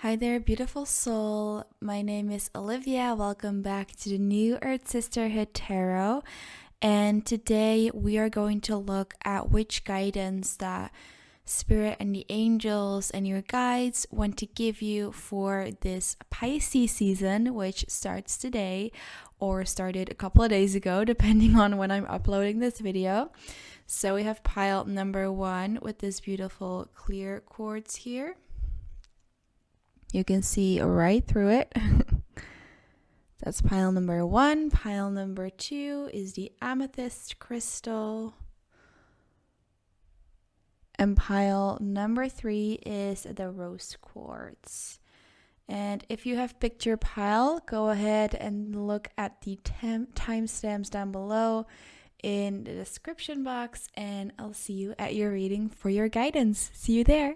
Hi there, beautiful soul. My name is Olivia. Welcome back to the New Earth Sisterhood Tarot. And today we are going to look at which guidance that Spirit and the angels and your guides want to give you for this Pisces season, which starts today or started a couple of days ago, depending on when I'm uploading this video. So we have pile number 1 with this beautiful clear quartz here. You can see right through it. That's pile number 1. Pile number 2 is the amethyst crystal. And pile number 3 is the rose quartz. And if you have picked your pile, go ahead and look at the timestamps down below in the description box, and I'll see you at your reading for your guidance. See you there.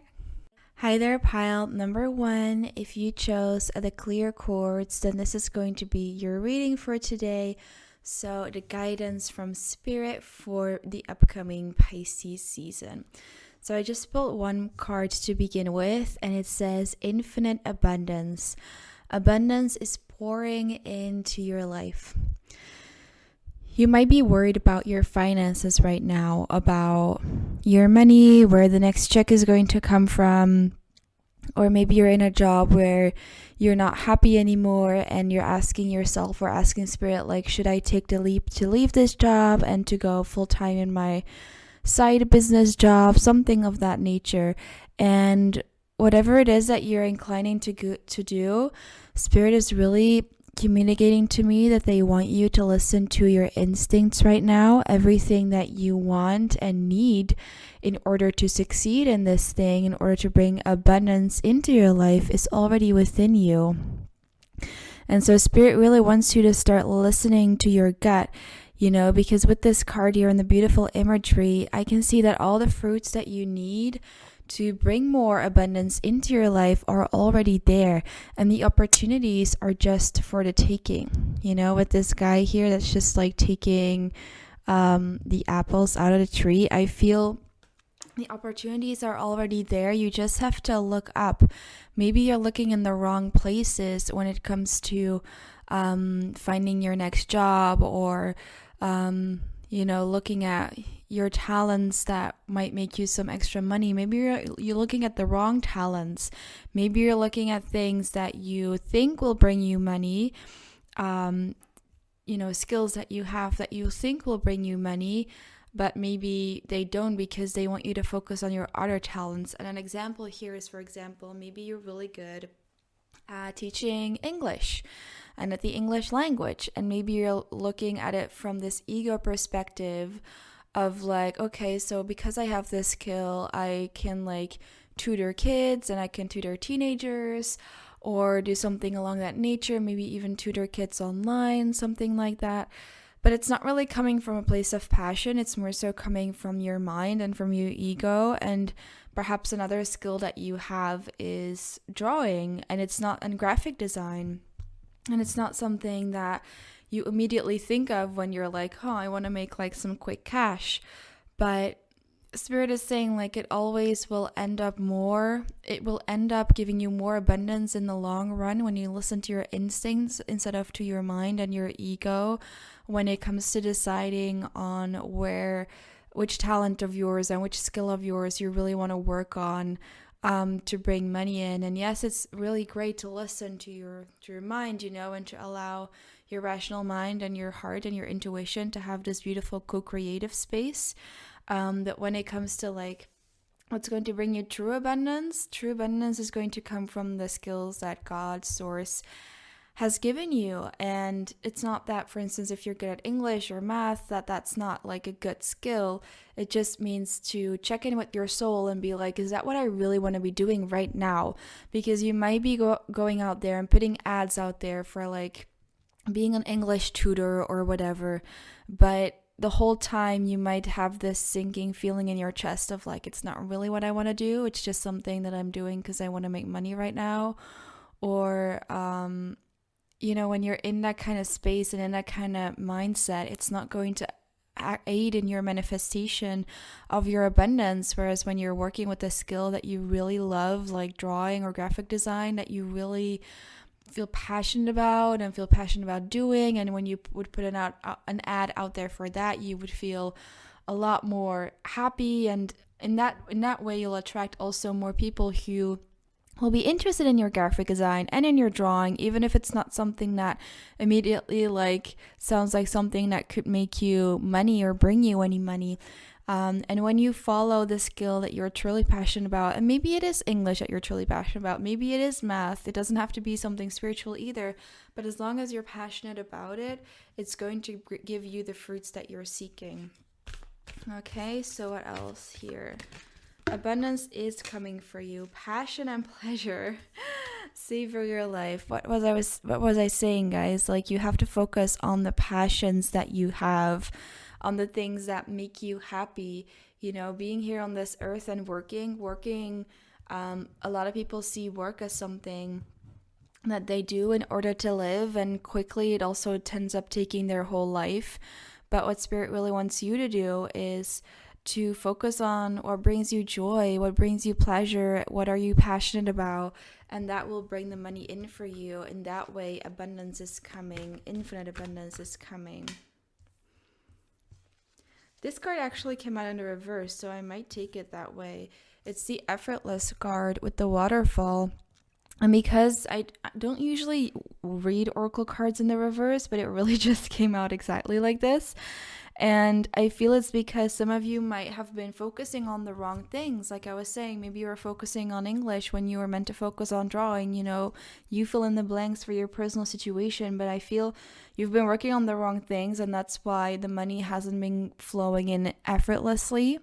Hi there, pile number 1. If you chose the clear quartz, then this is going to be your reading for today. So the guidance from Spirit for the upcoming Pisces season. So I just pulled one card to begin with, and it says infinite abundance. Abundance is pouring into your life. You might be worried about your finances right now, about your money, where the next check is going to come from, or maybe you're in a job where you're not happy anymore and you're asking yourself or asking Spirit, like, should I take the leap to leave this job and to go full-time in my side business job, something of that nature. And whatever it is that you're inclining to do, Spirit is really communicating to me that they want you to listen to your instincts right now. Everything that you want and need in order to succeed in this thing, in order to bring abundance into your life, is already within you. And so Spirit really wants you to start listening to your gut, because with this card here and the beautiful imagery, I can see that all the fruits that you need to bring more abundance into your life are already there, and the opportunities are just for the taking. With this guy here that's just like taking the apples out of the tree, I feel the opportunities are already there. You just have to look up. Maybe you're looking in the wrong places when it comes to finding your next job, or looking at your talents that might make you some extra money. Maybe you're looking at the wrong talents. Maybe you're looking at things that you think will bring you money, skills that you have that you think will bring you money, but maybe they don't, because they want you to focus on your other talents. And an example here is, for example, maybe you're really good at teaching English and at the English language, and maybe you're looking at it from this ego perspective of like, okay, so because I have this skill, I can like tutor kids and I can tutor teenagers, or do something along that nature, maybe even tutor kids online, something like that. But it's not really coming from a place of passion. It's more so coming from your mind and from your ego. And perhaps another skill that you have is drawing, and it's not in graphic design. And it's not something that you immediately think of when you're like, I want to make like some quick cash. But Spirit is saying like it always will end up more. It will end up giving you more abundance in the long run when you listen to your instincts instead of to your mind and your ego, when it comes to deciding on which talent of yours and which skill of yours you really want to work on to bring money in. And yes, it's really great to listen to your mind, and to allow your rational mind and your heart and your intuition to have this beautiful co-creative space. That when it comes to like what's going to bring you true abundance is going to come from the skills that God, Source, has given you. And it's not that, for instance, if you're good at English or math, that's not like a good skill. It just means to check in with your soul and be like, is that what I really want to be doing right now? Because you might be going out there and putting ads out there for like being an English tutor or whatever, but the whole time you might have this sinking feeling in your chest of like, it's not really what I want to do. It's just something that I'm doing because I want to make money right now. Or, when you're in that kind of space and in that kind of mindset, it's not going to aid in your manifestation of your abundance. Whereas when you're working with a skill that you really love, like drawing or graphic design, that you really feel passionate about and feel passionate about doing, and when you would put an ad out there for that, you would feel a lot more happy, and in that way you'll attract also more people who will be interested in your graphic design and in your drawing, even if it's not something that immediately like sounds like something that could make you money or bring you any money. And when you follow the skill that you're truly passionate about, and maybe it is English that you're truly passionate about, maybe it is math, it doesn't have to be something spiritual either, but as long as you're passionate about it, it's going to give you the fruits that you're seeking. Okay, so what else here? Abundance is coming for you. Passion and pleasure. Savor your life. What was I saying, guys? Like, you have to focus on the passions that you have, on the things that make you happy. You know, being here on this earth and working. A lot of people see work as something that they do in order to live, and quickly it also ends up taking their whole life. But what Spirit really wants you to do is to focus on what brings you joy, what brings you pleasure, what are you passionate about, and that will bring the money in for you. In that way, abundance is coming, infinite abundance is coming. This card actually came out in the reverse, so I might take it that way. It's the effortless card with the waterfall. And because I don't usually read oracle cards in the reverse, but it really just came out exactly like this. And I feel it's because some of you might have been focusing on the wrong things. Like I was saying, maybe you were focusing on English when you were meant to focus on drawing. You know, you fill in the blanks for your personal situation. But I feel you've been working on the wrong things, and that's why the money hasn't been flowing in effortlessly.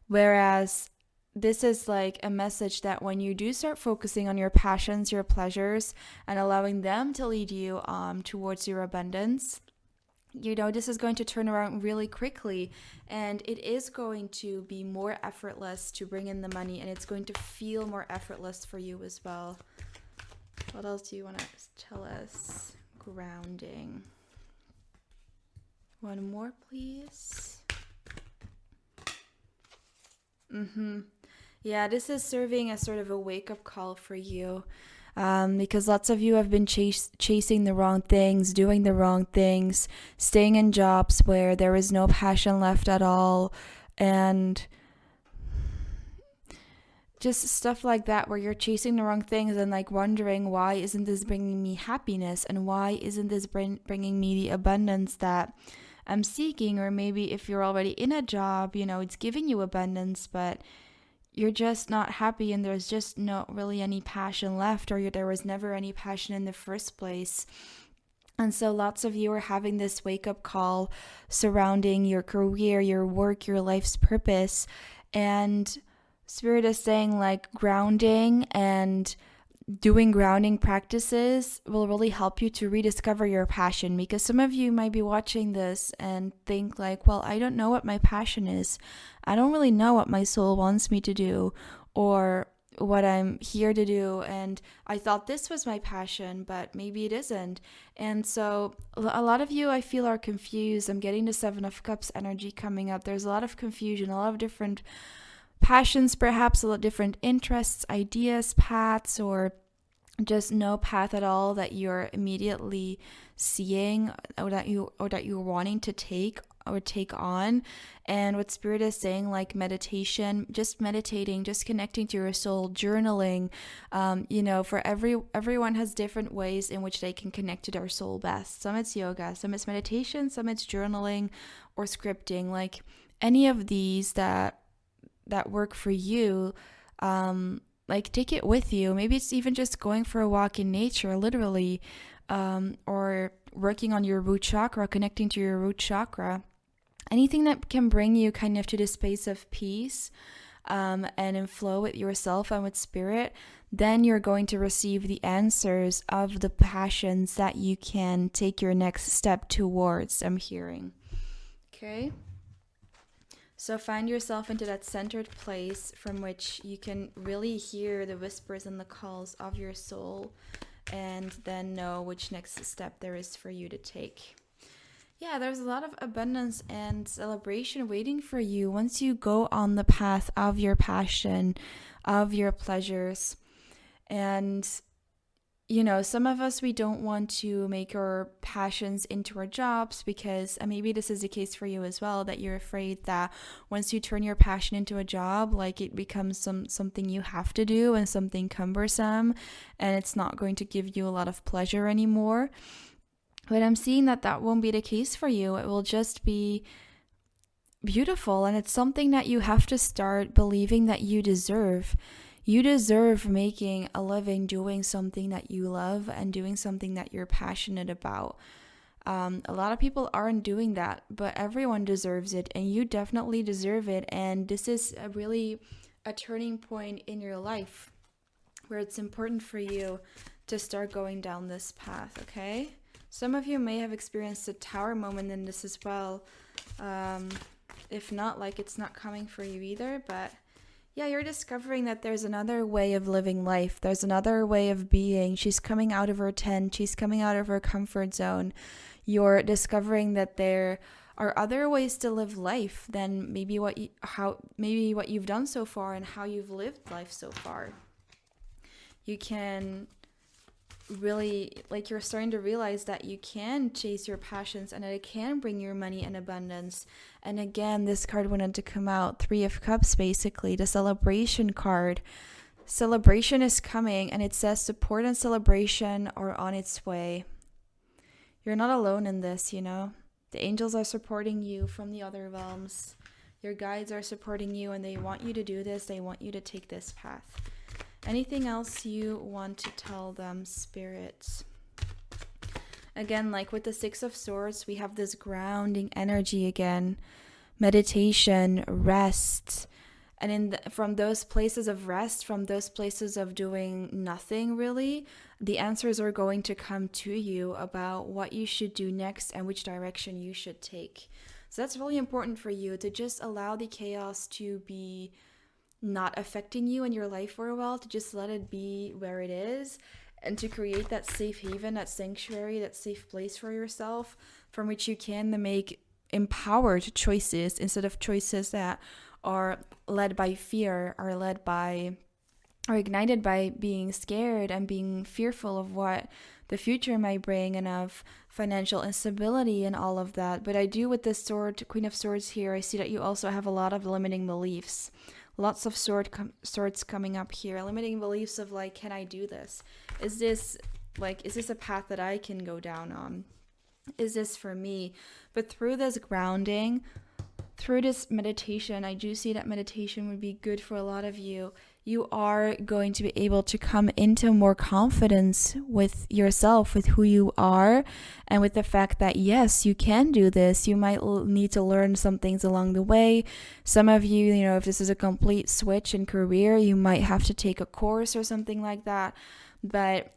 Whereas this is like a message that when you do start focusing on your passions, your pleasures, and allowing them to lead you towards your abundance, you know, this is going to turn around really quickly, and it is going to be more effortless to bring in the money, and it's going to feel more effortless for you as well. What else do you want to tell us? Grounding. One more, please. Yeah, this is serving as sort of a wake-up call for you, because lots of you have been chasing the wrong things, doing the wrong things, staying in jobs where there is no passion left at all, and just stuff like that where you're chasing the wrong things and like wondering, why isn't this bringing me happiness, and why isn't this bringing me the abundance that I'm seeking? Or maybe if you're already in a job, you know, it's giving you abundance, but you're just not happy, and there's just not really any passion left, or there was never any passion in the first place. And so lots of you are having this wake-up call surrounding your career, your work, your life's purpose. And Spirit is saying like grounding and doing grounding practices will really help you to rediscover your passion, because some of you might be watching this and think like, well, I don't know what my passion is. I don't really know what my soul wants me to do or what I'm here to do, and I thought this was my passion, but maybe it isn't. And so a lot of you, I feel, are confused. I'm getting the 7 of Cups energy coming up. There's a lot of confusion, a lot of different passions, perhaps a lot of different interests, ideas, paths, or just no path at all that you're immediately seeing, or that you're wanting to take on. And what Spirit is saying, like meditation, just meditating, just connecting to your soul, journaling, for everyone has different ways in which they can connect to their soul best. Some it's yoga, some it's meditation, some it's journaling or scripting. Like any of these that work for you, like take it with you. Maybe it's even just going for a walk in nature, literally, or working on your root chakra, connecting to your root chakra. Anything that can bring you kind of to the space of peace, and in flow with yourself and with Spirit, then you're going to receive the answers of the passions that you can take your next step towards, I'm hearing. Okay? So find yourself into that centered place from which you can really hear the whispers and the calls of your soul, and then know which next step there is for you to take. Yeah, there's a lot of abundance and celebration waiting for you once you go on the path of your passion, of your pleasures. And some of us, we don't want to make our passions into our jobs because maybe this is the case for you as well, that you're afraid that once you turn your passion into a job, like it becomes something you have to do and something cumbersome, and it's not going to give you a lot of pleasure anymore. But I'm seeing that won't be the case for you. It will just be beautiful, and it's something that you have to start believing that you deserve. You deserve making a living doing something that you love and doing something that you're passionate about. A lot of people aren't doing that, but everyone deserves it, and you definitely deserve it. And this is a turning point in your life where it's important for you to start going down this path, okay? Some of you may have experienced a tower moment in this as well. If not, like, it's not coming for you either, but yeah, you're discovering that there's another way of living life. There's another way of being. She's coming out of her tent. She's coming out of her comfort zone. You're discovering that there are other ways to live life than maybe what you've done so far and how you've lived life so far. You can really, like, you're starting to realize that you can chase your passions and that it can bring your money and abundance. And again, this card wanted to come out, 3 of Cups, basically the celebration card. Celebration is coming, and it says support and celebration are on its way. You're not alone in this. The angels are supporting you from the other realms. Your guides are supporting you, and they want you to do this. They want you to take this path. Anything else you want to tell them, spirits? Again, like with the 6 of Swords, we have this grounding energy again. Meditation, rest. And from those places of rest, from those places of doing nothing really, the answers are going to come to you about what you should do next and which direction you should take. So that's really important for you, to just allow the chaos to be not affecting you and your life for a while, to just let it be where it is, and to create that safe haven, that sanctuary, that safe place for yourself from which you can make empowered choices instead of choices that are led by fear, or ignited by being scared and being fearful of what the future might bring and of financial instability and all of that. But I do, with this Queen of Swords here, I see that you also have a lot of limiting beliefs. Lots of swords coming up here. Limiting beliefs of like, can I do this? Is this a path that I can go down on? Is this for me? But through this grounding, through this meditation, I do see that meditation would be good for a lot of you. You are going to be able to come into more confidence with yourself, with who you are, and with the fact that, yes, you can do this. You might need to learn some things along the way. Some of you, if this is a complete switch in career, you might have to take a course or something like that. But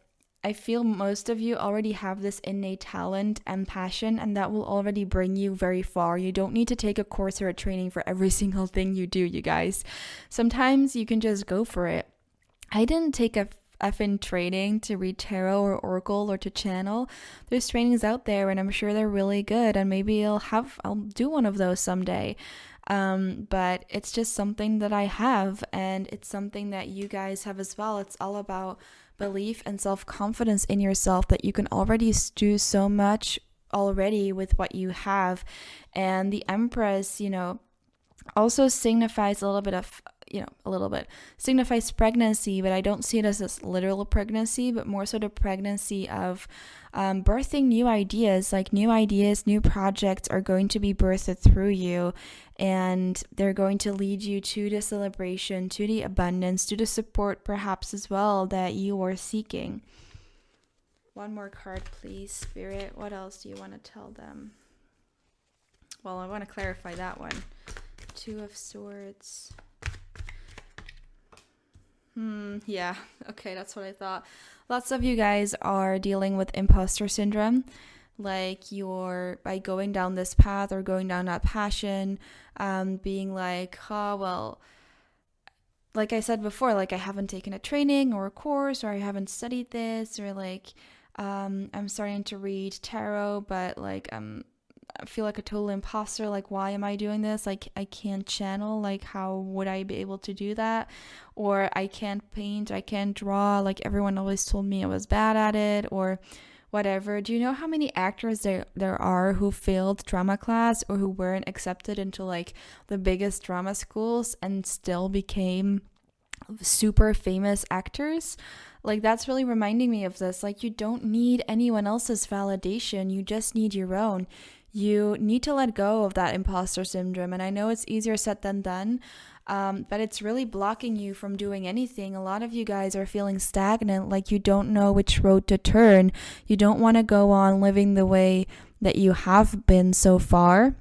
I feel most of you already have this innate talent and passion, and that will already bring you very far. You don't need to take a course or a training for every single thing you do, you guys. Sometimes you can just go for it. I didn't take a effing training to read tarot or oracle or to channel. There's trainings out there, and I'm sure they're really good, and maybe I'll do one of those someday. But it's just something that I have, and it's something that you guys have as well. It's all about belief and self-confidence in yourself, that you can already do so much already with what you have. And the Empress, also signifies signifies pregnancy, but I don't see it as this literal pregnancy, but more so the pregnancy of birthing new ideas. Like, new ideas, new projects are going to be birthed through you, and they're going to lead you to the celebration, to the abundance, to the support perhaps as well that you are seeking. One more card, please, Spirit. What else do you want to tell them? Well, I want to clarify that one. 2 of Swords. Yeah, okay, that's what I thought. Lots of you guys are dealing with imposter syndrome. Like, by going down this path or going down that passion, being like, well, like I said before, like, I haven't taken a training or a course, or I haven't studied this, or like, I'm starting to read tarot, but like, feel like a total imposter. Like, why am I doing this? Like, I can't channel. Like, how would I be able to do that? Or I can't paint, I can't draw. Like, everyone always told me I was bad at it, or whatever. Do you know how many actors there are who failed drama class or who weren't accepted into like the biggest drama schools and still became super famous actors? Like, that's really reminding me of this. Like, you don't need anyone else's validation, you just need your own. You need to let go of that imposter syndrome, and I know it's easier said than done, but it's really blocking you from doing anything. A lot of you guys are feeling stagnant, like you don't know which road to turn. You don't want to go on living the way that you have been so far,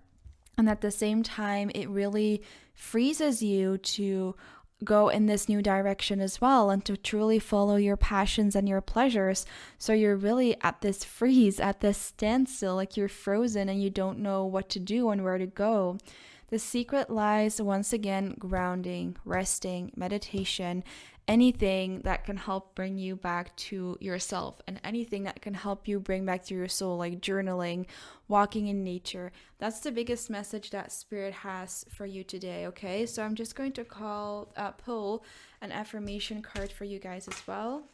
and at the same time it really freezes you to go in this new direction as well, and to truly follow your passions and your pleasures. So you're really at this freeze, at this standstill, like you're frozen and you don't know what to do and where to go. The secret lies, once again, grounding, resting, meditation, anything that can help bring you back to yourself, and anything that can help you bring back to your soul, like journaling, walking in nature. That's the biggest message that Spirit has for you today, okay? So I'm just going to pull an affirmation card for you guys as well,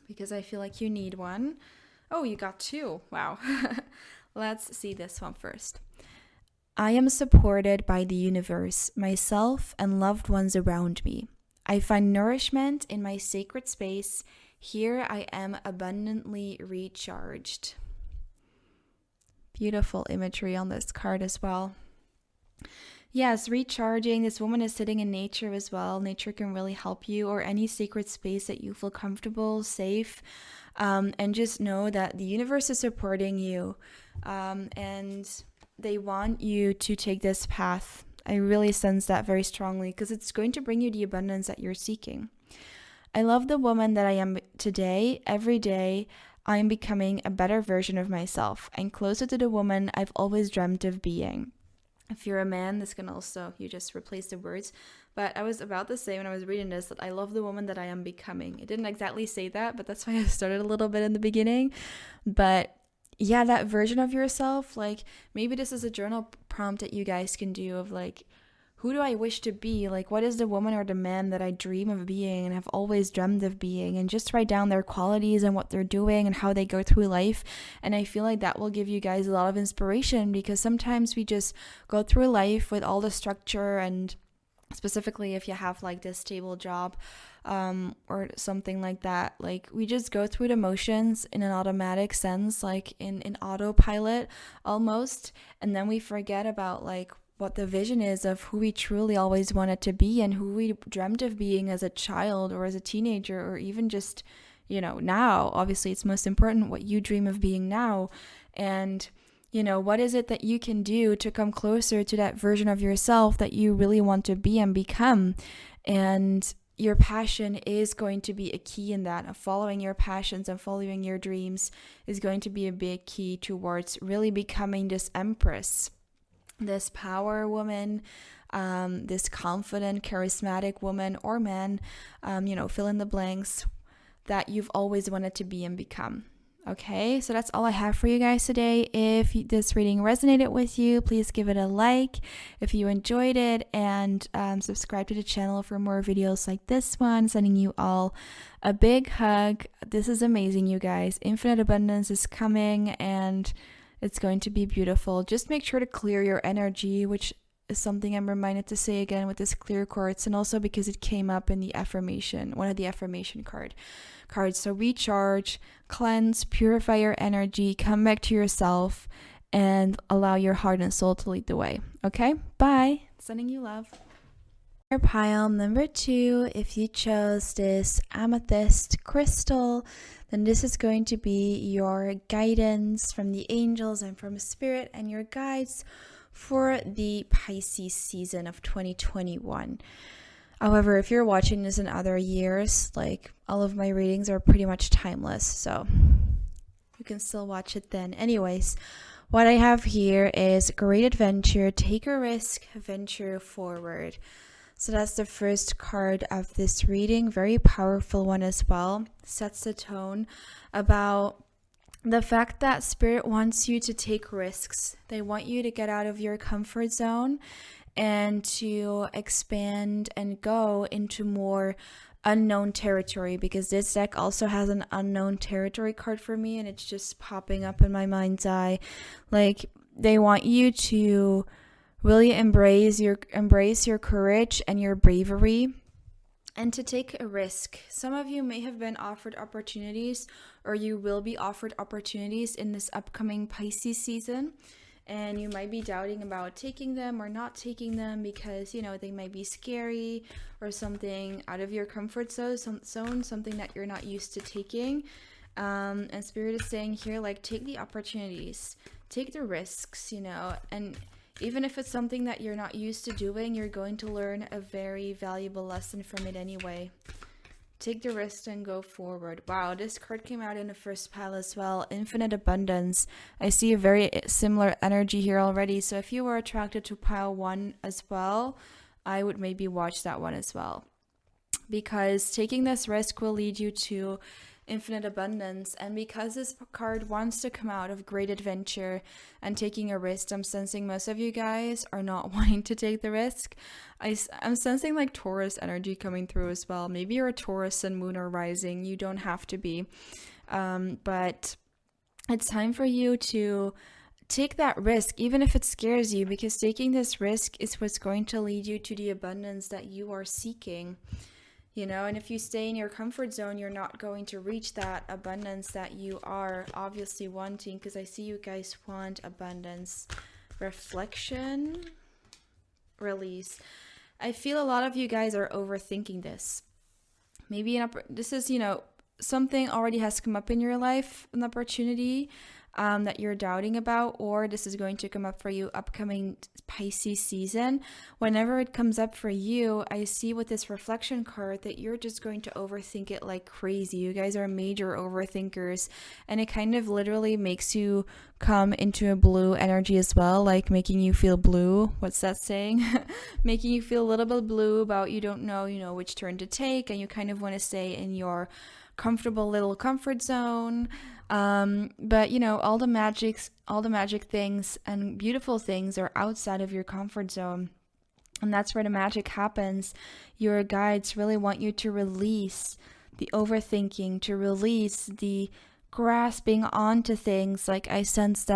because I feel like you need one. Oh, you got two. Wow. Let's see this one first. I am supported by the universe, myself, and loved ones around me. I find nourishment in my sacred space. Here I am abundantly recharged. Beautiful imagery on this card as well. Yes, recharging. This woman is sitting in nature as well. Nature can really help you, or any sacred space that you feel comfortable, safe, and just know that the universe is supporting you, and they want you to take this path. I really sense that very strongly, because it's going to bring you the abundance that you're seeking. I love the woman that I am today. Every day, I am becoming a better version of myself and closer to the woman I've always dreamt of being. If you're a man, this can also, you just replace the words. But I was about to say when I was reading this that I love the woman that I am becoming. It didn't exactly say that, but that's why I started a little bit in the beginning. But yeah, that version of yourself, like maybe this is a journal prompt that you guys can do of like, who do I wish to be? Like, what is the woman or the man that I dream of being and have always dreamed of being? And just write down their qualities and what they're doing and how they go through life. And I feel like that will give you guys a lot of inspiration, because sometimes we just go through life with all the structure, and specifically if you have like this stable job or something like that, like we just go through the motions in an automatic sense, like in autopilot almost, and then we forget about like what the vision is of who we truly always wanted to be and who we dreamt of being as a child or as a teenager, or even just, you know, now. Obviously it's most important what you dream of being now, and you know, what is it that you can do to come closer to that version of yourself that you really want to be and become. And your passion is going to be a key in that. Following your passions and following your dreams is going to be a big key towards really becoming this empress, this power woman, this confident, charismatic woman or man, fill in the blanks, that you've always wanted to be and become. Okay, so that's all I have for you guys today. If this reading resonated with you, please give it a like if you enjoyed it, and subscribe to the channel for more videos like this one. Sending you all a big hug. This is amazing, you guys. Infinite abundance is coming, and it's going to be beautiful. Just make sure to clear your energy, which is something I'm reminded to say again with this clear quartz, and also because it came up in the affirmation, one of the affirmation cards. So recharge, cleanse, purify your energy, come back to yourself, and allow your heart and soul to lead the way. Okay, bye. Sending you love. Pile number 2, if you chose this amethyst crystal, then this is going to be your guidance from the angels and from spirit and your guides for the Pisces season of 2021. However, if you're watching this in other years, like all of my readings are pretty much timeless, so you can still watch it then. Anyways, what I have here is great adventure, take a risk, venture forward. So that's the first card of this reading. Very powerful one as well. Sets the tone about the fact that Spirit wants you to take risks. They want you to get out of your comfort zone and to expand and go into more unknown territory, because this deck also has an unknown territory card for me, and it's just popping up in my mind's eye. Like, they want you to really embrace your courage and your bravery, and to take a risk. Some of you may have been offered opportunities, or you will be offered opportunities in this upcoming Pisces season, and you might be doubting about taking them or not taking them because, they might be scary or something out of your comfort zone, something that you're not used to taking. And Spirit is saying here, like, take the opportunities, take the risks, and even if it's something that you're not used to doing, you're going to learn a very valuable lesson from it anyway. Take the risk and go forward. Wow, this card came out in the first pile as well. Infinite abundance. I see a very similar energy here already. So if you were attracted to pile 1 as well, I would maybe watch that one as well. Because taking this risk will lead you to infinite abundance, and because this card wants to come out of great adventure and taking a risk, I'm sensing most of you guys are not wanting to take the risk. I'm sensing like Taurus energy coming through as well. Maybe you're a Taurus and moon or rising. You don't have to be, but it's time for you to take that risk, even if it scares you, because taking this risk is what's going to lead you to the abundance that you are seeking. And if you stay in your comfort zone, you're not going to reach that abundance that you are obviously wanting, because I see you guys want abundance. Reflection, release. I feel a lot of you guys are overthinking this. Maybe this is, something already has come up in your life, an opportunity that you're doubting about, or this is going to come up for you upcoming Pisces season. Whenever it comes up for you, I see with this reflection card that you're just going to overthink it like crazy. You guys are major overthinkers, and it kind of literally makes you come into a blue energy as well, like making you feel blue. What's that saying? Making you feel a little bit blue about you don't know, which turn to take, and you kind of want to stay in your comfortable little comfort zone. But all the magic things and beautiful things are outside of your comfort zone, and that's where the magic happens. Your guides really want you to release the overthinking, to release the grasping onto things. Like, I sense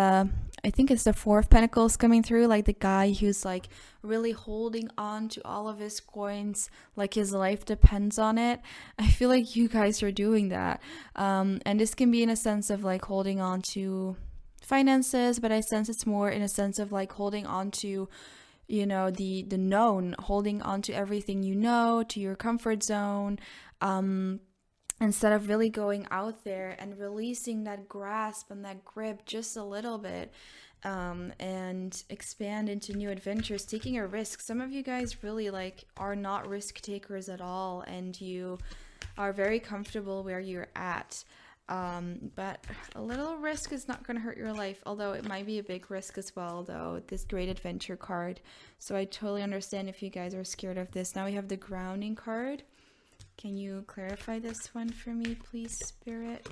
I think it's the 4 of Pentacles coming through, like the guy who's like really holding on to all of his coins, like his life depends on it. I feel like you guys are doing that. And this can be in a sense of like holding on to finances, but I sense it's more in a sense of like holding on to, the known, holding on to everything to your comfort zone. Instead of really going out there and releasing that grasp and that grip just a little bit, and expand into new adventures, taking a risk. Some of you guys really are not risk takers at all, and you are very comfortable where you're at. But a little risk is not going to hurt your life, although it might be a big risk as well, though, this great adventure card. So I totally understand if you guys are scared of this. Now we have the grounding card. Can you clarify this one for me, please, Spirit?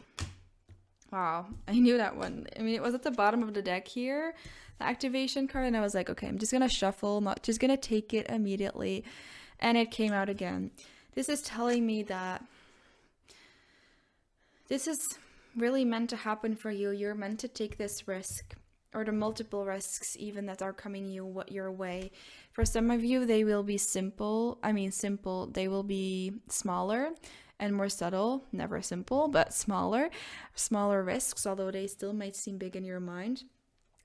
Wow, I knew that one. I mean, it was at the bottom of the deck here, the activation card, and I was like, okay, I'm just going to shuffle, not just going to take it immediately. And it came out again. This is telling me that this is really meant to happen for you. You're meant to take this risk, or the multiple risks even that are coming your way. For some of you, they will be simple. They will be smaller and more subtle. Never simple, but smaller risks, although they still might seem big in your mind.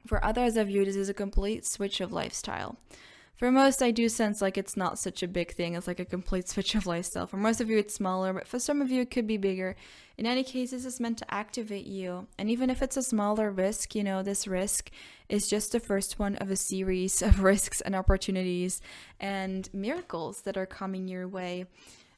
For others of you, this is a complete switch of lifestyle. For most, I do sense like it's not such a big thing. It's like a complete switch of lifestyle. For most of you, it's smaller, but for some of you, it could be bigger. In any case, this is meant to activate you. And even if it's a smaller risk, this risk is just the first one of a series of risks and opportunities and miracles that are coming your way.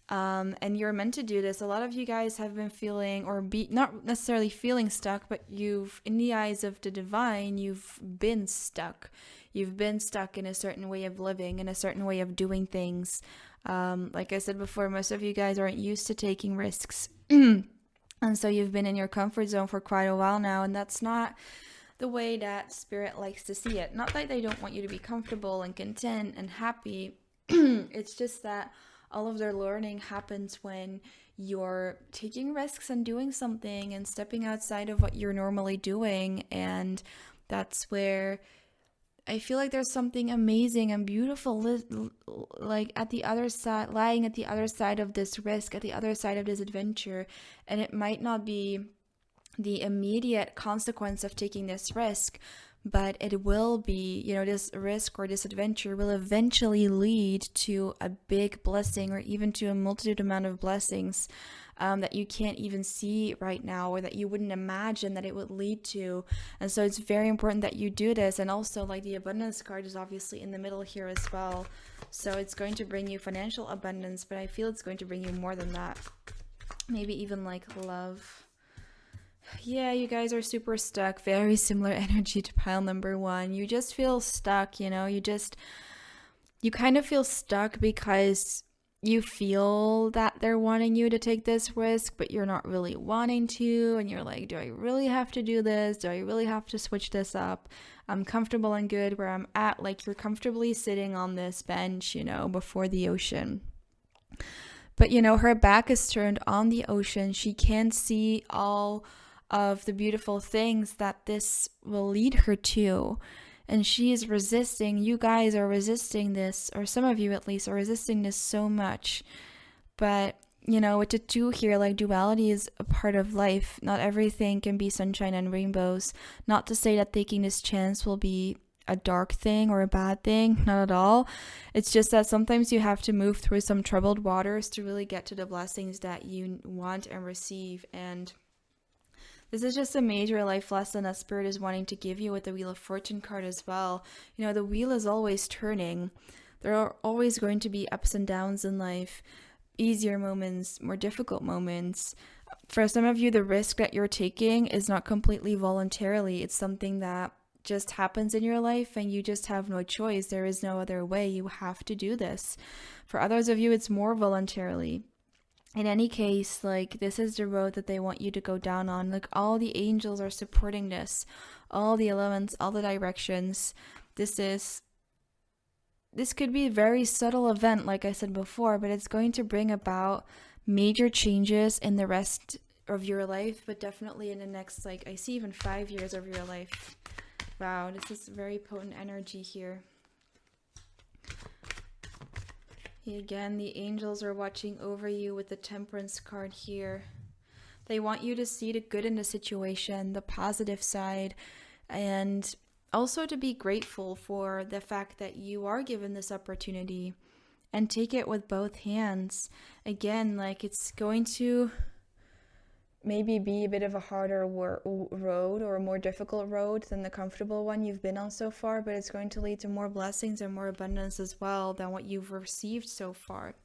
And you're meant to do this. A lot of you guys have been feeling, not necessarily feeling stuck, but in the eyes of the divine, you've been stuck. You've been stuck in a certain way of living, in a certain way of doing things. Like I said before, most of you guys aren't used to taking risks. And so you've been in your comfort zone for quite a while now, and that's not the way that spirit likes to see it. Not that they don't want you to be comfortable and content and happy. It's just that all of their learning happens when you're taking risks and doing something and stepping outside of what you're normally doing. And that's where I feel like there's something amazing and beautiful like at the other side, lying at the other side of this risk, at the other side of this adventure. And it might not be the immediate consequence of taking this risk, but it will be, this risk or this adventure will eventually lead to a big blessing, or even to a multitude amount of blessings that you can't even see right now, or that you wouldn't imagine that it would lead to. And so it's very important that you do this. And also, like, the abundance card is obviously in the middle here as well, so it's going to bring you financial abundance, but I feel it's going to bring you more than that, maybe even like love. Yeah, you guys are super stuck. Very similar energy to pile number 1. You just feel stuck, you kind of feel stuck because you feel that they're wanting you to take this risk, but you're not really wanting to. And you're like, do I really have to do this? Do I really have to switch this up? I'm comfortable and good where I'm at. Like, you're comfortably sitting on this bench, before the ocean. But, her back is turned on the ocean. She can't see all of the beautiful things that this will lead her to. And she is resisting. You guys are resisting this, or some of you at least are resisting this so much. But, with the 2 here, like, duality is a part of life. Not everything can be sunshine and rainbows. Not to say that taking this chance will be a dark thing or a bad thing, not at all. It's just that sometimes you have to move through some troubled waters to really get to the blessings that you want and receive. And this is just a major life lesson that Spirit is wanting to give you with the Wheel of Fortune card as well. The wheel is always turning. There are always going to be ups and downs in life, easier moments, more difficult moments. For some of you, the risk that you're taking is not completely voluntarily. It's something that just happens in your life and you just have no choice. There is no other way. You have to do this. For others of you, it's more voluntarily. In any case, like, this is the road that they want you to go down on. Like, all the angels are supporting this, all the elements, all the directions. This could be a very subtle event, like I said before, but it's going to bring about major changes in the rest of your life, but definitely in the next, like, I see even 5 years of your life. Wow, this is very potent energy here. Again, the angels are watching over you with the Temperance card here. They want you to see the good in the situation, the positive side, and also to be grateful for the fact that you are given this opportunity, and take it with both hands. Again, like, it's going to maybe be a bit of a harder road, or a more difficult road than the comfortable one you've been on so far, but it's going to lead to more blessings and more abundance as well than what you've received so far.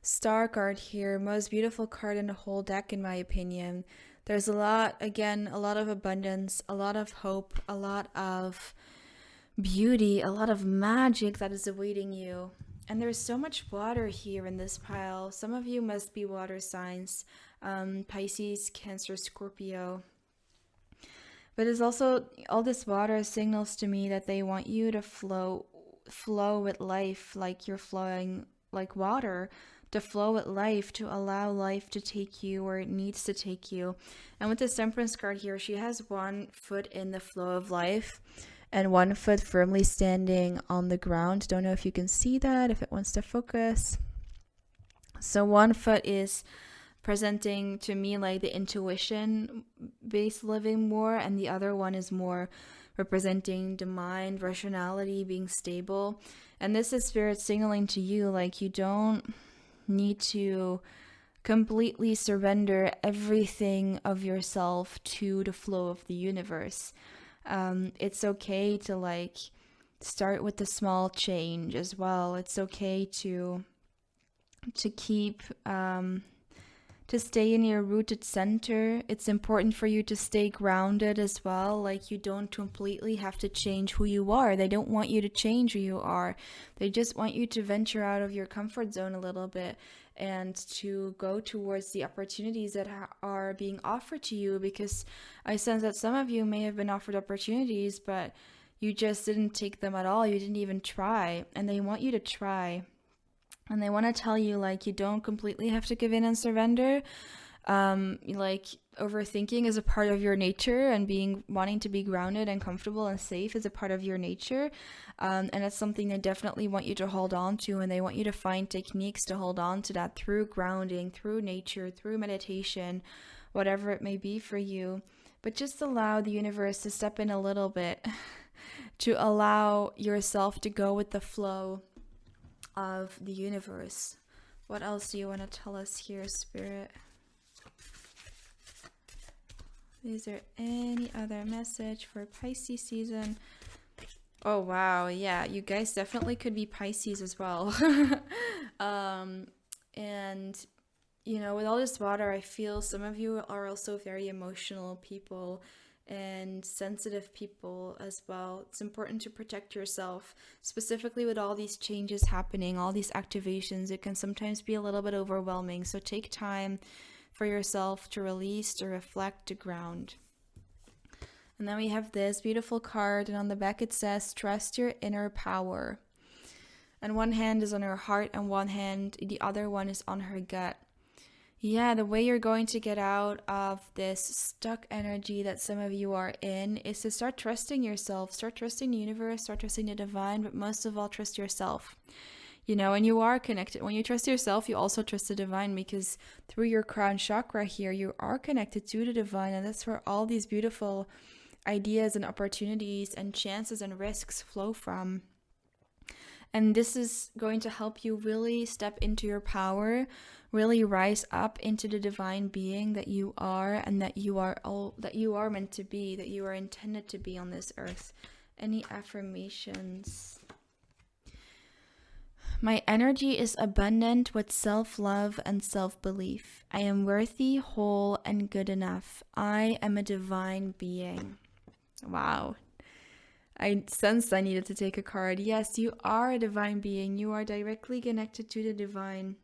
Star card here, most beautiful card in the whole deck in my opinion. There's a lot of abundance, a lot of hope, a lot of beauty, a lot of magic that is awaiting you. And there's so much water here in this pile. Some of you must be water signs. Pisces, Cancer, Scorpio. But it's also, all this water signals to me that they want you to flow with life, like you're flowing like water, to flow with life, to allow life to take you where it needs to take you. And with the Temperance card here, she has 1 foot in the flow of life and 1 foot firmly standing on the ground. Don't know if you can see that, if it wants to focus. So 1 foot is presenting to me like the intuition based living more, and the other one is more representing the mind, rationality, being stable. And this is Spirit signaling to you, like, you don't need to completely surrender everything of yourself to the flow of the universe. It's okay to, like, start with the small change as well. It's okay to keep to stay in your rooted center. It's important for you to stay grounded as well. Like, you don't completely have to change who you are. They don't want you to change who you are. They just want you to venture out of your comfort zone a little bit and to go towards the opportunities that are being offered to you, because I sense that some of you may have been offered opportunities, but you just didn't take them at all. You didn't even try, and they want you to try. And they want to tell you, like, you don't completely have to give in and surrender. Like, overthinking is a part of your nature, and wanting to be grounded and comfortable and safe is a part of your nature. And it's something they definitely want you to hold on to, and they want you to find techniques to hold on to that through grounding, through nature, through meditation, whatever it may be for you. But just allow the universe to step in a little bit, to allow yourself to go with the flow of the universe. What else do you want to tell us here, Spirit? Is there any other message for Pisces season? Oh, wow. Yeah, you guys definitely could be Pisces as well. And, you know, with all this water, I feel some of you are also very emotional people and sensitive people as well. It's important to protect yourself, specifically with all these changes happening, all these activations. It can sometimes be a little bit overwhelming. So take time for yourself to release, to reflect, to ground. And then we have this beautiful card, and on the back it says, trust your inner power. And one hand is on her heart, and the other one is on her gut. Yeah, the way you're going to get out of this stuck energy that some of you are in is to start trusting yourself, start trusting the universe, start trusting the divine, but most of all, trust yourself. You know, and you are connected. When you trust yourself, you also trust the divine, because through your crown chakra here, you are connected to the divine, and that's where all these beautiful ideas and opportunities and chances and risks flow from. And this is going to help you really step into your power, really rise up into the divine being that you are, and that you are meant to be, that you are intended to be on this earth. Any affirmations? My energy is abundant with self-love and self-belief. I am worthy, whole, and good enough. I am a divine being. Wow. I sensed I needed to take a card. Yes, you are a divine being. You are directly connected to the divine.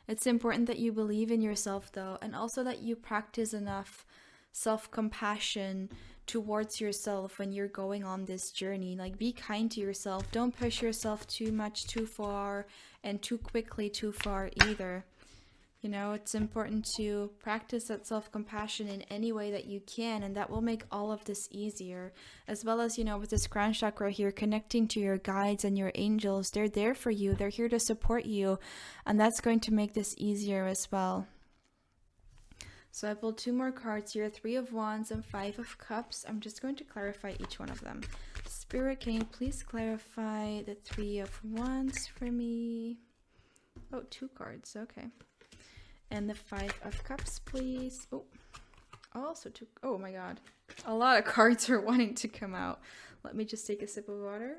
It's important that you believe in yourself, though, and also that you practice enough self-compassion towards yourself when you're going on this journey. Like, be kind to yourself. Don't push yourself too much, too far, and too quickly too far either. You know, it's important to practice that self-compassion in any way that you can, and that will make all of this easier. As well as, you know, with this crown chakra here, connecting to your guides and your angels. They're there for you. They're here to support you, and that's going to make this easier as well. So I pulled two more cards here, 3 of Wands and 5 of Cups. I'm just going to clarify each one of them. Spirit, can you please clarify the 3 of Wands for me? Oh, 2 cards. Okay. And the 5 of Cups, please. Oh, also 2. Oh my God. A lot of cards are wanting to come out. Let me just take a sip of water.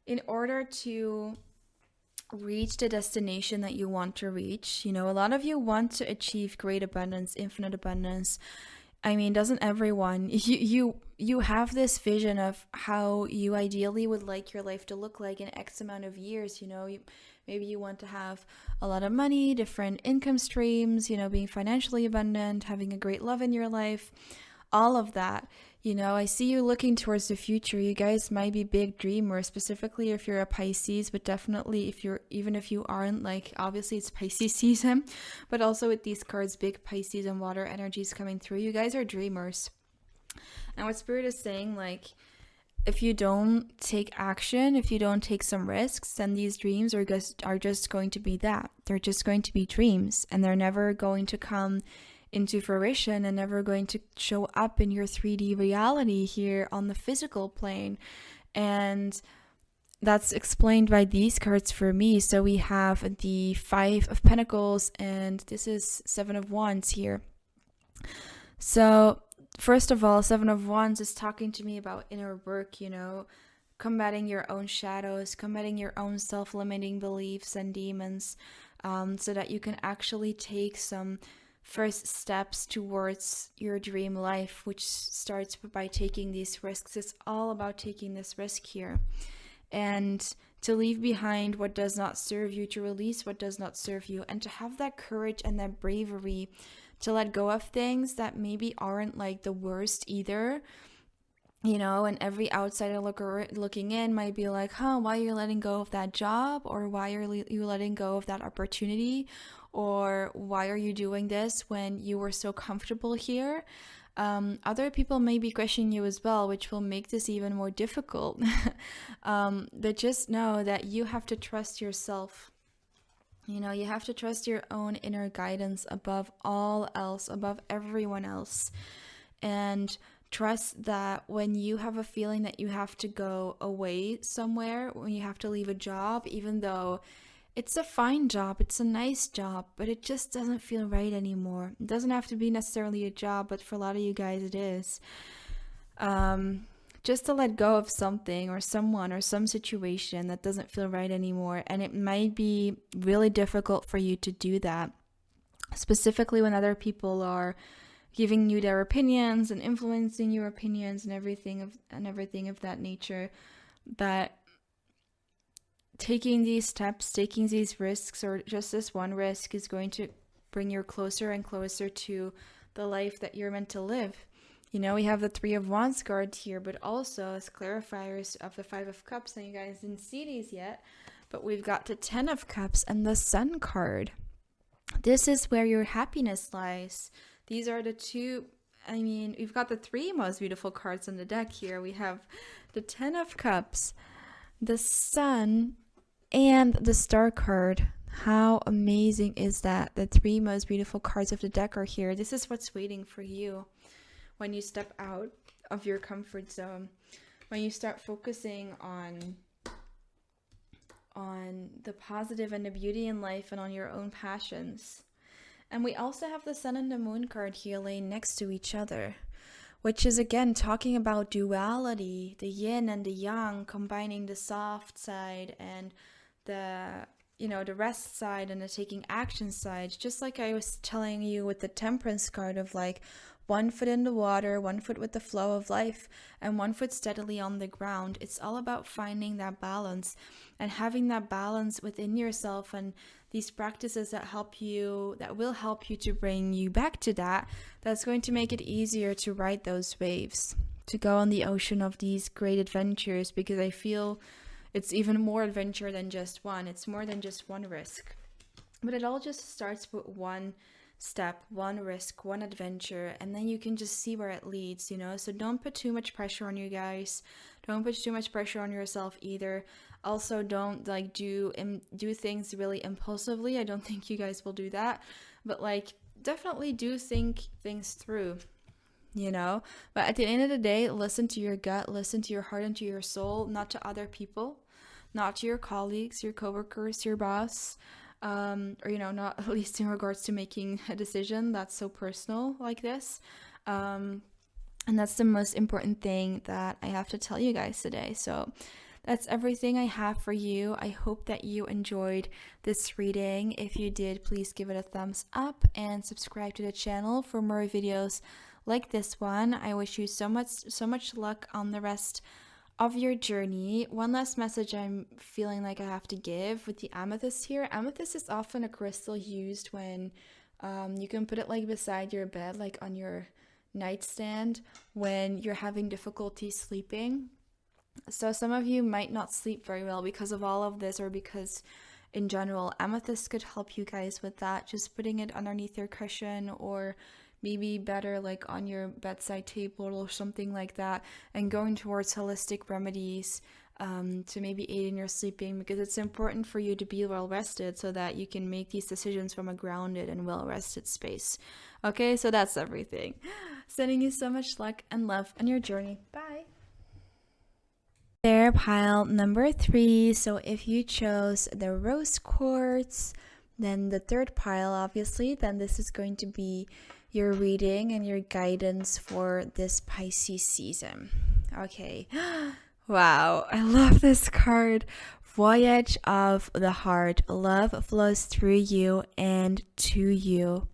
In order to reach the destination that you want to reach, you know, a lot of you want to achieve great abundance, infinite abundance. I mean, doesn't everyone? You have this vision of how you ideally would like your life to look like in X amount of years. You know, maybe you want to have a lot of money, different income streams, you know, being financially abundant, having a great love in your life, all of that. You know, I see you looking towards the future. You guys might be big dreamers, specifically if you're a Pisces, but definitely even if you aren't, like, obviously it's Pisces season, but also with these cards, big Pisces and water energies coming through, you guys are dreamers. And what Spirit is saying, like, if you don't take action, if you don't take some risks, then these dreams are just going to be that. They're just going to be dreams, and they're never going to come into fruition and never going to show up in your 3D reality here on the physical plane. And that's explained by these cards for me. So we have the 5 of Pentacles, and this is 7 of Wands here. So first of all, 7 of Wands is talking to me about inner work, you know, combating your own shadows, combating your own self-limiting beliefs and demons, so that you can actually take some first steps towards your dream life, which starts by taking these risks. It's all about taking this risk here. and to leave behind what does not serve you, to release what does not serve you, and to have that courage and that bravery to let go of things that maybe aren't like the worst either. And every outsider looking in might be like, why are you letting go of that job? Or why are you letting go of that opportunity? Or why are you doing this when you were so comfortable here? Other people may be questioning you as well, which will make this even more difficult. But just know that you have to trust yourself. You have to trust your own inner guidance above all else, above everyone else. And trust that when you have a feeling that you have to go away somewhere, when you have to leave a job, even though it's a fine job, it's a nice job, but it just doesn't feel right anymore. It doesn't have to be necessarily a job, but for a lot of you guys it is. Just to let go of something or someone or some situation that doesn't feel right anymore. And it might be really difficult for you to do that, specifically when other people are giving you their opinions and influencing your opinions and everything of that nature. But taking these steps, taking these risks, or just this one risk, is going to bring you closer and closer to the life that you're meant to live. We have the 3 of Wands card here, but also as clarifiers of the 5 of Cups, and you guys didn't see these yet, but we've got the 10 of Cups and the Sun card. This is where your happiness lies. These are the two, we've got the 3 most beautiful cards on the deck here. We have the 10 of Cups, the Sun, and the Star card. How amazing is that? The 3 most beautiful cards of the deck are here. This is what's waiting for you when you step out of your comfort zone, when you start focusing on the positive and the beauty in life and on your own passions. And we also have the Sun and the Moon card here laying next to each other, which is again talking about duality, the yin and the yang, combining the soft side and the rest side and the taking action side. Just like I was telling you with the Temperance card of like 1 foot in the water, 1 foot with the flow of life, and 1 foot steadily on the ground. It's all about finding that balance and having that balance within yourself, and these practices that will help you to bring you back to that. That's going to make it easier to ride those waves, to go on the ocean of these great adventures, because I feel it's even more adventure than just one. It's more than just one risk. But it all just starts with one step, one risk, one adventure, and then you can just see where it leads, So don't put too much pressure on you guys. Don't put too much pressure on yourself either. Also, don't do things really impulsively. I don't think you guys will do that, but definitely do think things through, But at the end of the day, listen to your gut, listen to your heart and to your soul, not to other people, not to your colleagues, your coworkers, your boss, or not at least in regards to making a decision that's so personal like this. And that's the most important thing that I have to tell you guys today. So that's everything I have for you. I hope that you enjoyed this reading. If you did, please give it a thumbs up and subscribe to the channel for more videos like this one. I wish you so much luck on the rest of your journey. One last message I'm feeling like I have to give with the amethyst here. Amethyst is often a crystal used when you can put it beside your bed, on your nightstand, when you're having difficulty sleeping. So some of you might not sleep very well because of all of this, or because in general, amethyst could help you guys with that. Just putting it underneath your cushion, or maybe better on your bedside table or something like that, and going towards holistic remedies to maybe aid in your sleeping, because it's important for you to be well rested so that you can make these decisions from a grounded and well rested space. Okay, so that's everything. Sending you so much luck and love on your journey. Bye. There, pile number 3. So if you chose the rose quartz, then the 3rd pile, obviously, then this is going to be your reading and your guidance for this Pisces season. Okay. Wow, I love this card. Voyage of the heart. Love flows through you and to you.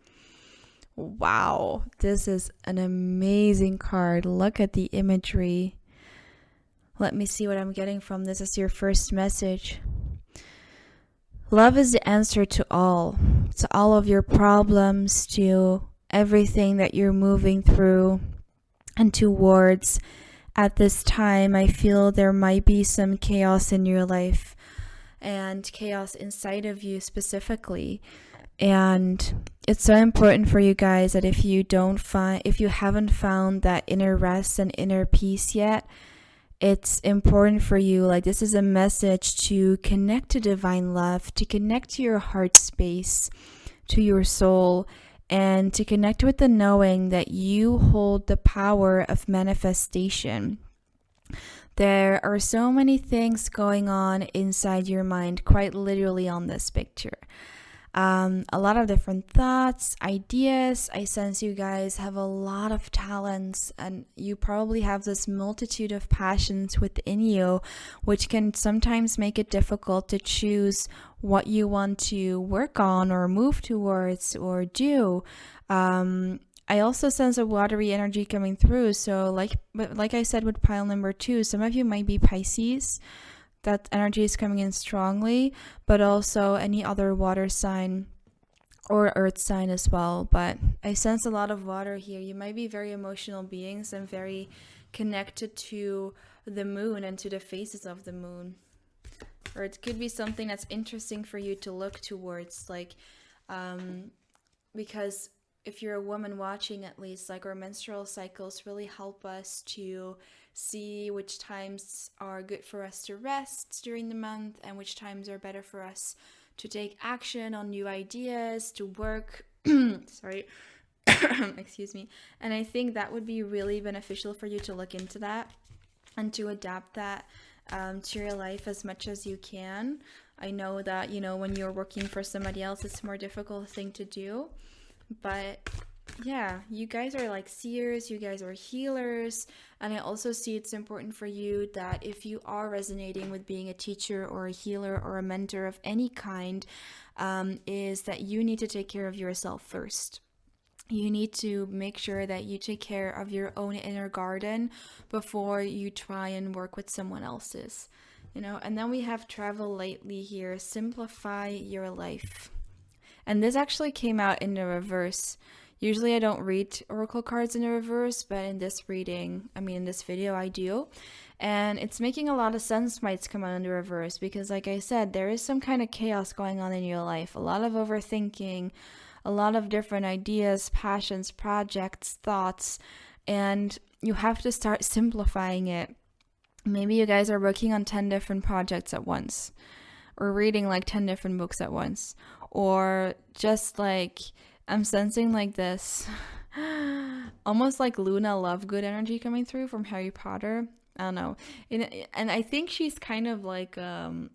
Wow, this is an amazing card. Look at the imagery. Let me see what I'm getting from this as your first message. Love is the answer to all of your problems, to everything that you're moving through and towards. At this time, I feel there might be some chaos in your life, and chaos inside of you specifically. And it's so important for you guys that if you haven't found that inner rest and inner peace yet, it's important for you, like, this is a message to connect to divine love, to connect to your heart space, to your soul, and to connect with the knowing that you hold the power of manifestation. There are so many things going on inside your mind, quite literally on this picture. A lot of different thoughts, ideas. I sense you guys have a lot of talents, and you probably have this multitude of passions within you, which can sometimes make it difficult to choose what you want to work on or move towards or do. I also sense a watery energy coming through. So like I said with pile number 2, some of you might be Pisces. That energy is coming in strongly, but also any other water sign or earth sign as well. But I sense a lot of water here. You might be very emotional beings and very connected to the moon and to the phases of the moon. Or it could be something that's interesting for you to look towards, like, because if you're a woman watching, at least, like, our menstrual cycles really help us to see which times are good for us to rest during the month and which times are better for us to take action on new ideas, to work. Sorry. Excuse me. And I think that would be really beneficial for you to look into that and to adapt that to your life as much as you can. I know that, when you're working for somebody else, it's a more difficult thing to do. But yeah, you guys are like seers, you guys are healers, and I also see it's important for you that if you are resonating with being a teacher or a healer or a mentor of any kind, is that you need to take care of yourself first. You need to make sure that you take care of your own inner garden before you try and work with someone else's, and then we have travel lightly here, simplify your life. And this actually came out in the reverse. Usually I don't read oracle cards in the reverse, but in this video I do. And it's making a lot of sense why it's come out in the reverse, because like I said, there is some kind of chaos going on in your life. A lot of overthinking, a lot of different ideas, passions, projects, thoughts, and you have to start simplifying it. Maybe you guys are working on 10 different projects at once, or reading like 10 different books at once, or just like, I'm sensing like this almost like Luna Lovegood energy coming through from Harry Potter. I don't know. And I think she's kind of like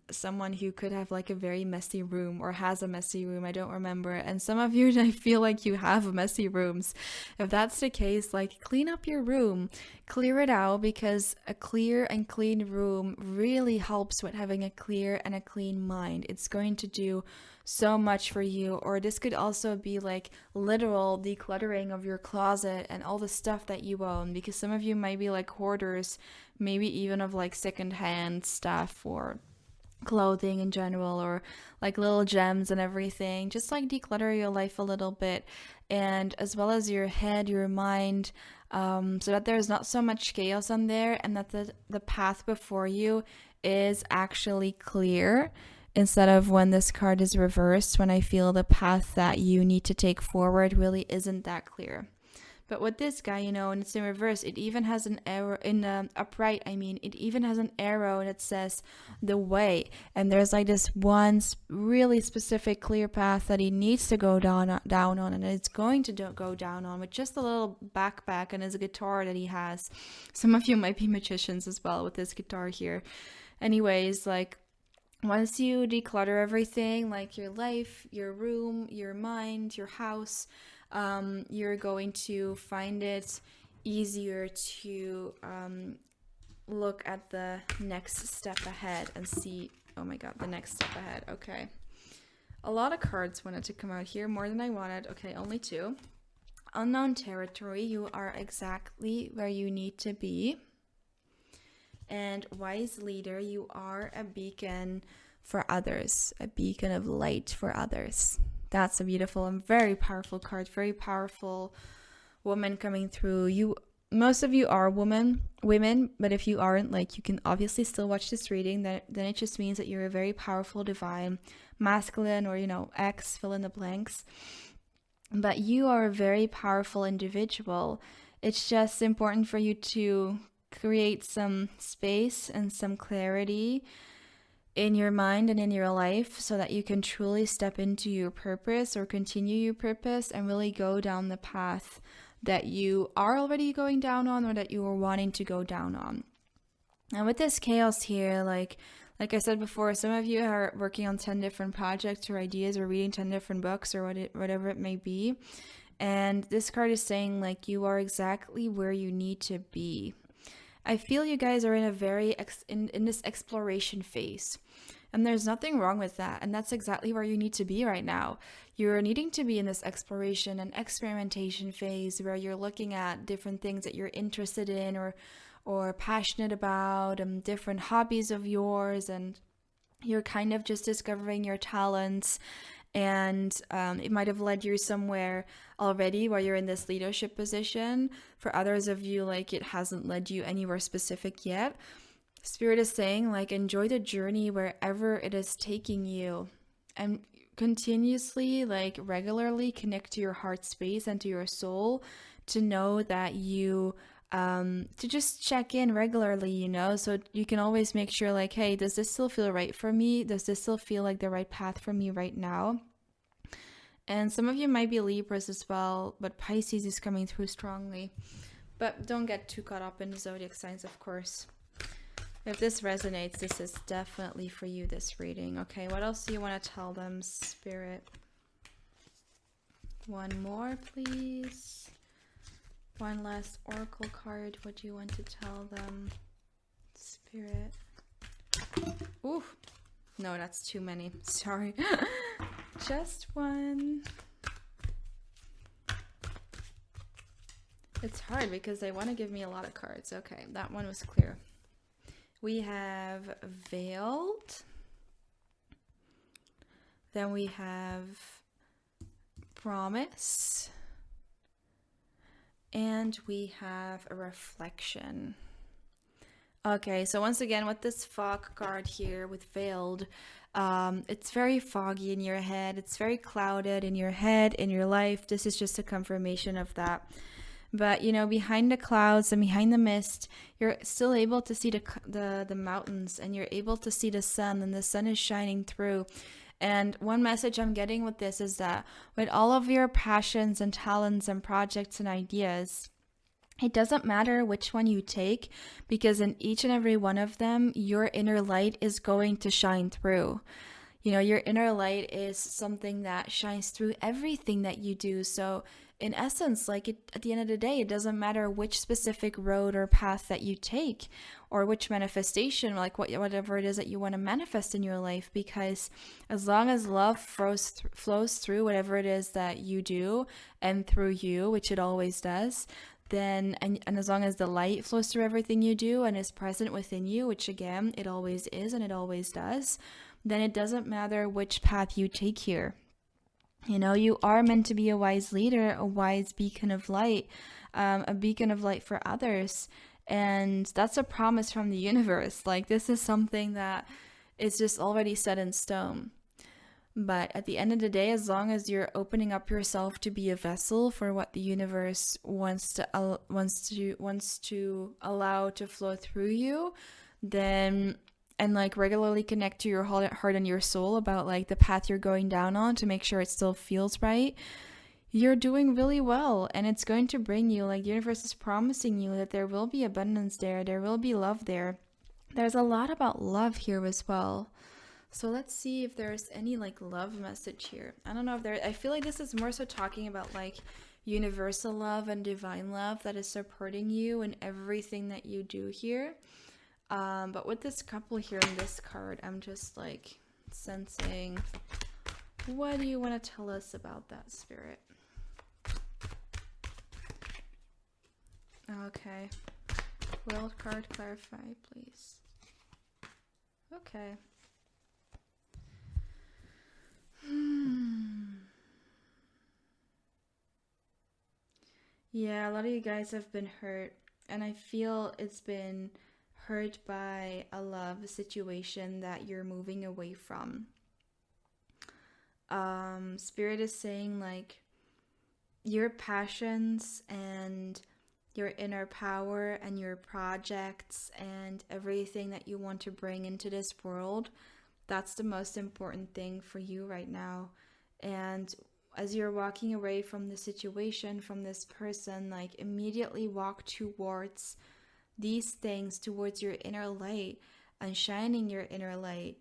someone who could have like a very messy room, or has a messy room. I don't remember. And some of you, I feel like you have messy rooms. If that's the case, like, clean up your room, clear it out, because a clear and clean room really helps with having a clear and a clean mind. It's going to do so much for you. Or this could also be like literal decluttering of your closet and all the stuff that you own, because some of you might be like hoarders, maybe even of like secondhand stuff or clothing in general, or like little gems and everything. Just like declutter your life a little bit, and as well as your head, your mind, so that there's not so much chaos on there, and that the path before you is actually clear, instead of when this card is reversed, when I feel the path that you need to take forward really isn't that clear. But with this guy, and it's in reverse, it even has an arrow in the upright. it even has an arrow, and it says the way. And there's like this one really specific clear path that he needs to go down on, and it's going to go down on with just a little backpack and his guitar that he has. Some of you might be magicians as well with this guitar here. Anyways, like, once you declutter everything, like your life, your room, your mind, your house, you're going to find it easier to look at the next step ahead and see, oh my god, the next step ahead. Okay. A lot of cards wanted to come out here, more than I wanted. Okay, only 2. Unknown territory, you are exactly where you need to be. And wise leader, you are a beacon for others, a beacon of light for others. That's a beautiful and very powerful card, very powerful woman coming through. You, most of you are women, but if you aren't, like, you can obviously still watch this reading. Then it just means that you're a very powerful divine masculine, or, you know, X, fill in the blanks. But you are a very powerful individual. It's just important for you to create some space and some clarity in your mind and in your life so that you can truly step into your purpose or continue your purpose and really go down the path that you are already going down on, or that you are wanting to go down on. And with this chaos here, like I said before, some of you are working on 10 different projects or ideas, or reading 10 different books, or whatever it may be. And this card is saying, like, you are exactly where you need to be. I feel you guys are in a very in this exploration phase. And there's nothing wrong with that. And that's exactly where you need to be right now. You're needing to be in this exploration and experimentation phase where you're looking at different things that you're interested in or passionate about, different hobbies of yours, and you're kind of just discovering your talents. And it might have led you somewhere already where you're in this leadership position. For others of you, like, it hasn't led you anywhere specific yet. Spirit is saying, like, enjoy the journey wherever it is taking you, and continuously, like, regularly connect to your heart space and to your soul to know that you to just check in regularly, you know, so you can always make sure, like, hey, does this still feel right for me? Does this still feel like the right path for me right now? And some of you might be Libras as well, but Pisces is coming through strongly. But don't get too caught up in the zodiac signs, of course. If this resonates, this is definitely for you, this reading. Okay, what else do you want to tell them, Spirit? One more, please. One last oracle card. What do you want to tell them, Spirit? Ooh, no, that's too many. Sorry. Just one. It's hard because they want to give me a lot of cards. Okay, that one was clear. We have veiled. Then we have promise. And we have a reflection. Okay, so once again, with this fog card here with veiled, it's very foggy in your head. It's very clouded in your head, in your life. This is just a confirmation of that. But, you know, behind the clouds and behind the mist, you're still able to see the mountains, and you're able to see the sun, and the sun is shining through. And one message I'm getting with this is that with all of your passions and talents and projects and ideas, it doesn't matter which one you take, because in each and every one of them, your inner light is going to shine through. You know, your inner light is something that shines through everything that you do. So in essence, like, at the end of the day, it doesn't matter which specific road or path that you take, or which manifestation, like whatever it is that you want to manifest in your life, because as long as love flows through whatever it is that you do and through you, which it always does, then and as long as the light flows through everything you do and is present within you, which again it always is and it always does, then it doesn't matter which path you take here. You know, you are meant to be a wise leader, a wise beacon of light, a beacon of light for others. And that's a promise from the universe. Like, this is something that is just already set in stone. But at the end of the day, as long as you're opening up yourself to be a vessel for what the universe wants to allow to flow through you, then, and like regularly connect to your heart and your soul about like the path you're going down on to make sure it still feels right, you're doing really well. And it's going to bring you, like, the universe is promising you that there will be abundance there will be love there. There's a lot about love here as well. So let's see if there's any like love message here. I don't know if I feel like this is more so talking about like universal love and divine love that is supporting you in everything that you do here. But with this couple here in this card, I'm just like sensing, what do you want to tell us about that, Spirit? Okay. World card, clarify, please. Okay. Yeah, a lot of you guys have been hurt, and I feel it's been hurt by a love situation that you're moving away from. Spirit is saying like your passions and your inner power and your projects and everything that you want to bring into this world, that's the most important thing for you right now. And as you're walking away from the situation, from this person, like immediately walk towards these things, towards your inner light and shining your inner light.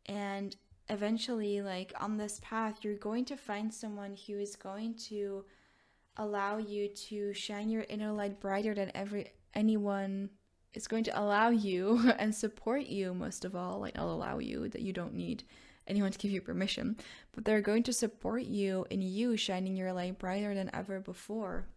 And eventually, like on this path, you're going to find someone who is going to allow you to shine your inner light brighter than anyone is going to allow you and support you, most of all. Like, I'll allow you, that you don't need anyone to give you permission, but they're going to support you in you shining your light brighter than ever before.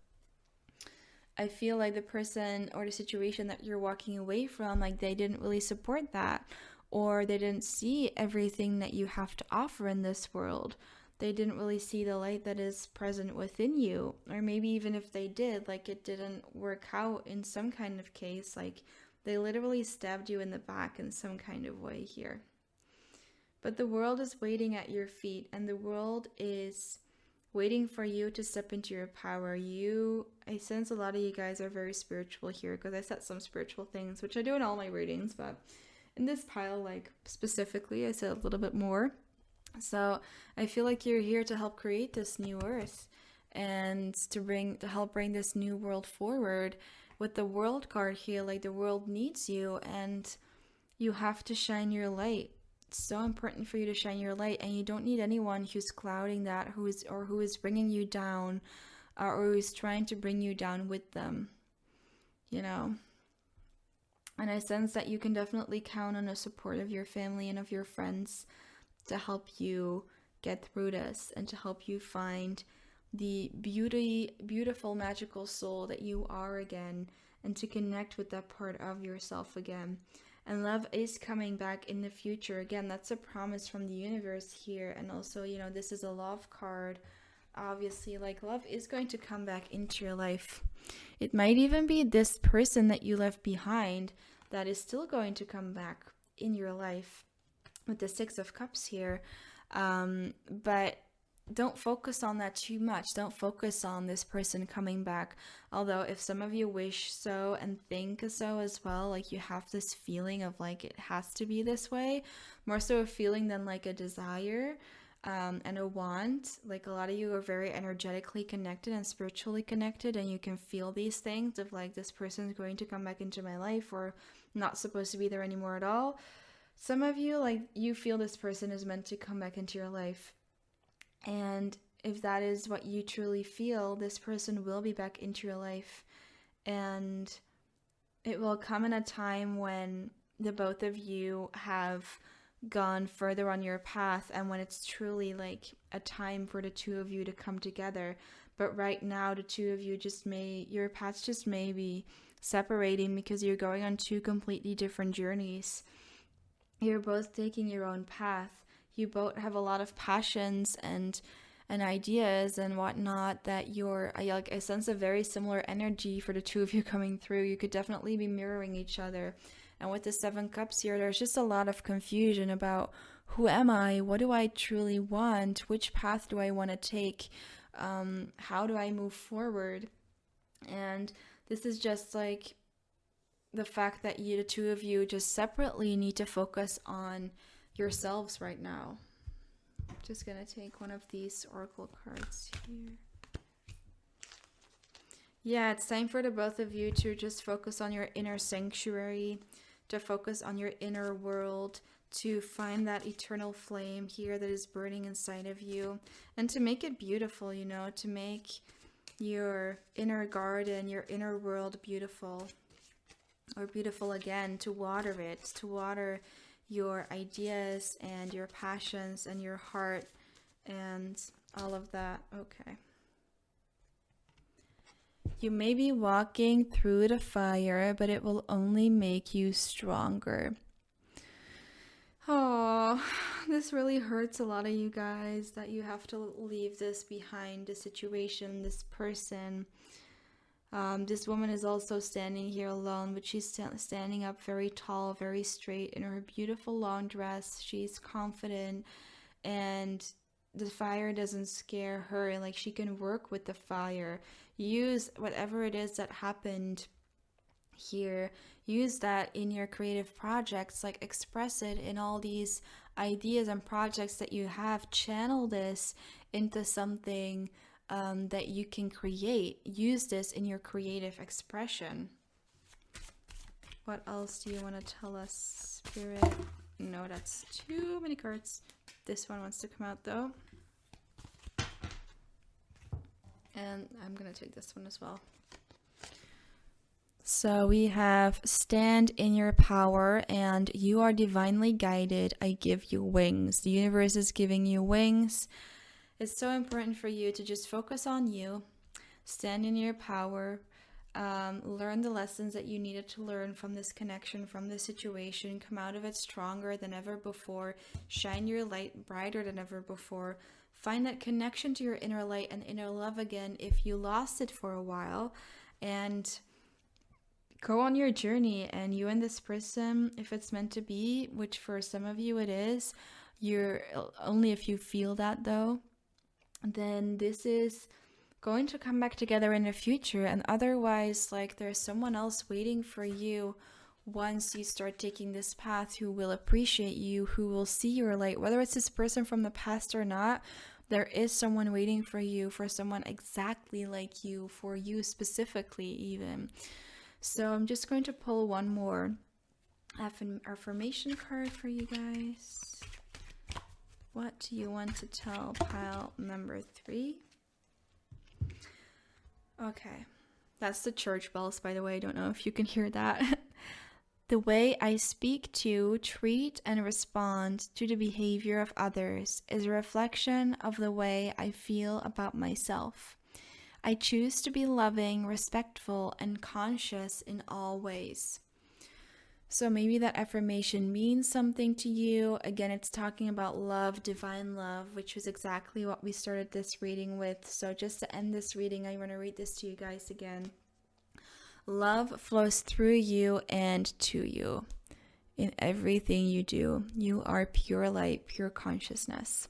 I feel like the person or the situation that you're walking away from, like they didn't really support that, or they didn't see everything that you have to offer in this world. They didn't really see the light that is present within you. Or maybe even if they did, like it didn't work out in some kind of case, like they literally stabbed you in the back in some kind of way here. But the world is waiting at your feet, and the world is waiting for you to step into your power. I sense a lot of you guys are very spiritual here, because I said some spiritual things, which I do in all my readings, but in this pile, like specifically, I said a little bit more. So I feel like you're here to help create this new earth and to help bring this new world forward. With the world card here, like the world needs you, and you have to shine your light. It's so important for you to shine your light, and you don't need anyone who's clouding that, who is bringing you down, or who is trying to bring you down with them, you know. And I sense that you can definitely count on the support of your family and of your friends to help you get through this and to help you find the beautiful, magical soul that you are again, and to connect with that part of yourself again. And love is coming back in the future. Again, that's a promise from the universe here. And also, you know, this is a love card. Obviously, like love is going to come back into your life. It might even be this person that you left behind that is still going to come back in your life with the Six of Cups here. But don't focus on that too much. Don't focus on this person coming back. Although if some of you wish so and think so as well, like you have this feeling of like it has to be this way, more so a feeling than like a desire and a want. Like a lot of you are very energetically connected and spiritually connected, and you can feel these things of like this person is going to come back into my life or not supposed to be there anymore at all. Some of you, like, you feel this person is meant to come back into your life. And if that is what you truly feel, this person will be back into your life. And it will come in a time when the both of you have gone further on your path, and when it's truly like a time for the two of you to come together. But right now, the two of you your paths just may be separating because you're going on two completely different journeys. You're both taking your own path. You both have a lot of passions and ideas and whatnot that I sense a very similar energy for the two of you coming through. You could definitely be mirroring each other. And with the Seven Cups here, there's just a lot of confusion about who am I? What do I truly want? Which path do I want to take? How do I move forward? And this is just like the fact that the two of you just separately need to focus on yourselves right now. I'm just gonna take one of these oracle cards here. Yeah, it's time for the both of you to just focus on your inner sanctuary, to focus on your inner world, to find that eternal flame here that is burning inside of you, and to make it beautiful, you know, to make your inner garden, your inner world beautiful. Or beautiful again, to water it, to water your ideas and your passions and your heart and all of that. Okay. You may be walking through the fire, but it will only make you stronger. Oh, this really hurts a lot of you guys that you have to leave this behind, this situation, this person. This woman is also standing here alone, but she's standing up very tall, very straight in her beautiful long dress. She's confident, and the fire doesn't scare her. Like, she can work with the fire. Use whatever it is that happened here, use that in your creative projects, like express it in all these ideas and projects that you have. Channel this into something that you can create. Use this in your creative expression. What else do you want to tell us, Spirit? No, that's too many cards. This one wants to come out though, and I'm gonna take this one as well. So we have stand in your power, and you are divinely guided. I give you wings. The universe is giving you wings. It's so important for you to just focus on you, stand in your power, learn the lessons that you needed to learn from this connection, from this situation, come out of it stronger than ever before, shine your light brighter than ever before, find that connection to your inner light and inner love again if you lost it for a while, and go on your journey. And you and this person, if it's meant to be, which for some of you it is, you're only if you feel that though, then this is going to come back together in the future. And otherwise, like, there's someone else waiting for you once you start taking this path, who will appreciate you, who will see your light. Whether it's this person from the past or not, there is someone waiting for you, for someone exactly like you, for you specifically even. So I'm just going to pull one more affirmation card for you guys. What do you want to tell pile number 3? Okay, that's the church bells, by the way. I don't know if you can hear that. The way I speak to, treat, and respond to the behavior of others is a reflection of the way I feel about myself. I choose to be loving, respectful, and conscious in all ways. So maybe that affirmation means something to you. Again, it's talking about love, divine love, which is exactly what we started this reading with. So just to end this reading, I want to read this to you guys again. Love flows through you and to you in everything you do. You are pure light, pure consciousness.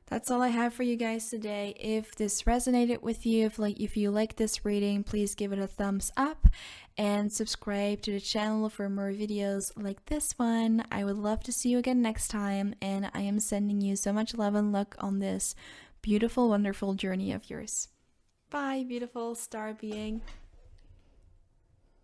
That's all I have for you guys today. If this resonated with you, if you like this reading, please give it a thumbs up and subscribe to the channel for more videos like this one. I would love to see you again next time, and I am sending you so much love and luck on this beautiful, wonderful journey of yours. Bye, beautiful star being.